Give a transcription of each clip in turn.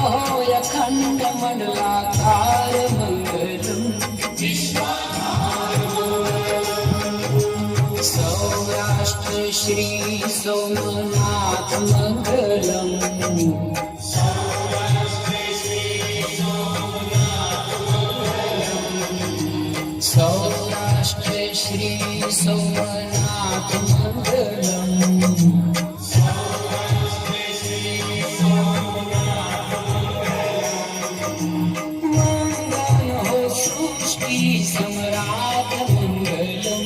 अखंड मंडलाकार मंगलम सौराष्ट्र श्री सोमनाथ मंगलम सौराष्ट्र श्री सोमनाथ मंगलम मंगल हो सृष्टि सम्राट मंगलम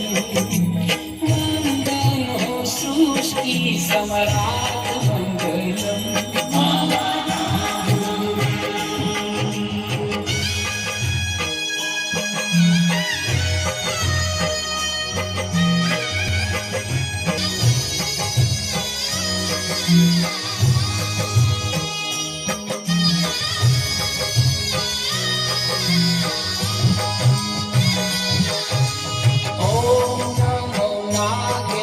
मंगल हो सृष्टि सम्राट मंगलम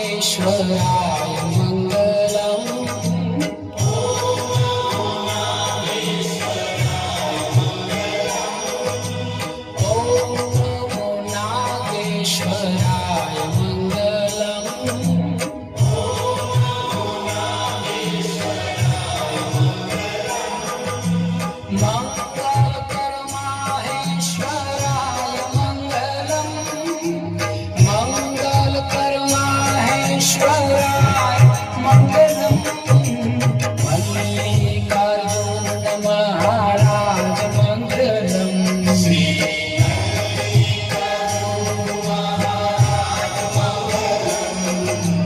ईश्वराय मंगलम ओम नमो नागेश्वराय मंगलम मंगल परमाहेश्वराय मंगलम मंगल परमाहेश्वराय मंगलम मल्लिकार्जुन महाराज मंगलम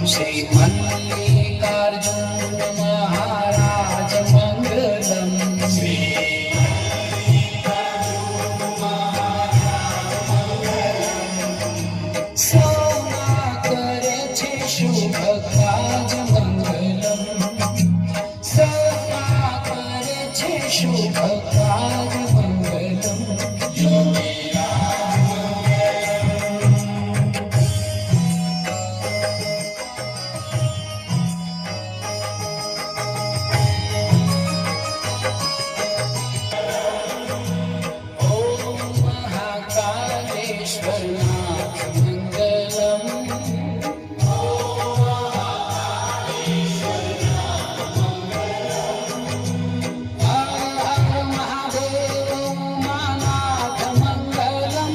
श्री मल्लिकार्जुन महाराज मंगलम सोना करे छे शुभ काज मंगलम सोना करे छे शुभ काज मंगलम ओम महाकालेश्वरनाथ मंगलम हर महादेव उमानाथ मंगलम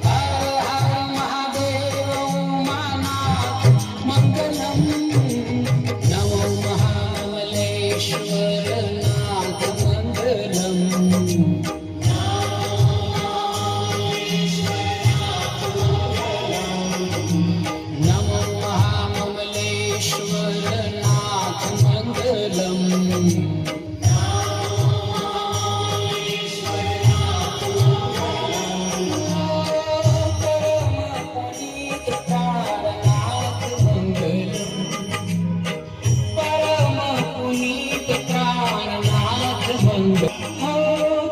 हर महादेव उमानाथ मंगलम नमो महामलेश्वरनाथ मंगलम नमो महामलेश्वरनाथ मंगलम परम पुनीत प्राणनाथ मंगलम परम पुनीत प्राणनाथ मंगलम हो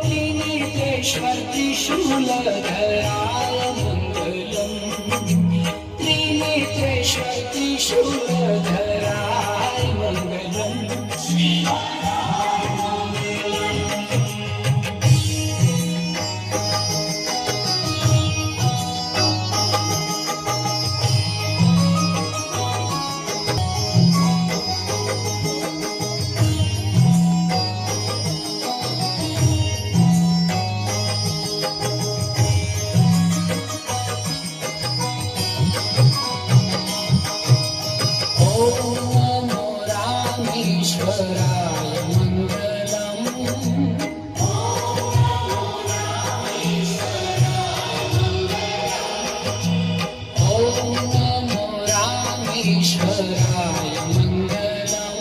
त्रिनेत्रेश्वर त्रिशूलधराय मंगलम त्रिनेत्रेश्वर त्रिशूलधराय मंगलम ओम नमो रामेश्वराय मंगलम ओम नमो रामेश्वराय मंगलम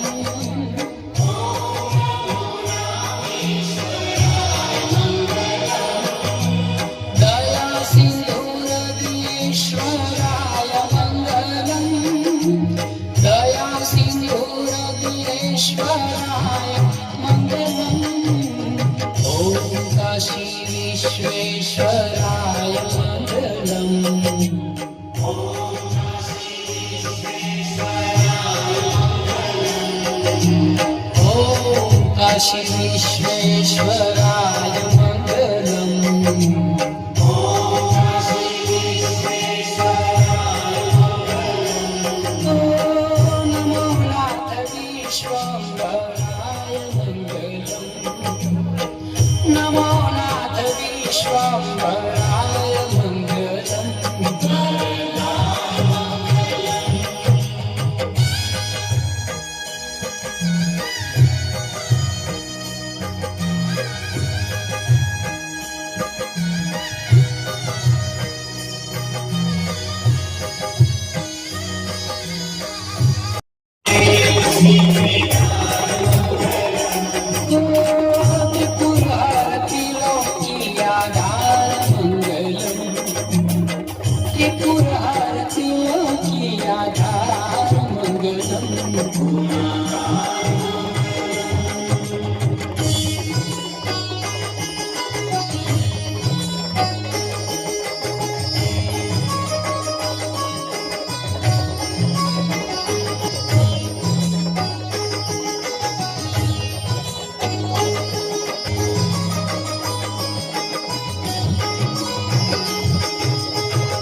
दया सिंधु हृदयेश्वराय मंगलम दया सिंधु हृदयेश्वराय मंगलम ओम काशी विश्वेश्वराय मंगलम ओम काशी विश्वेश्वराय मङ्गलम् नमो नाथ विश्वम्भराय मङ्गलम् नमो नाथ विश्वम्भराय मङ्गलम्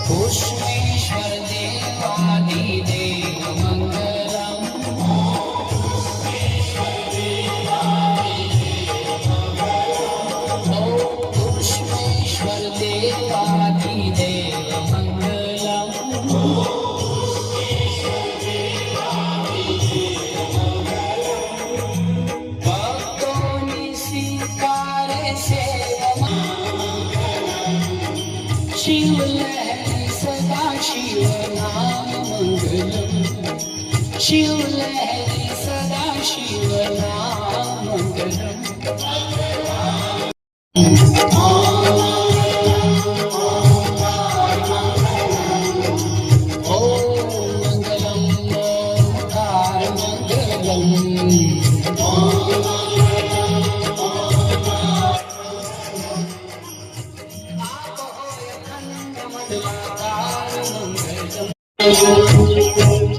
पुष्पेश्वर देवादिदेव मङ्गलम् पुष्पेश्वर देवादिदेव मङ्गलम् भक्तोनि स्वीकारे सेवा शिवलहरी सदा शिव नाम मंगलम शिवलहरी सदा शिव नाम मंगलम ओम मंगलम ओंकार मंगलम Thank you.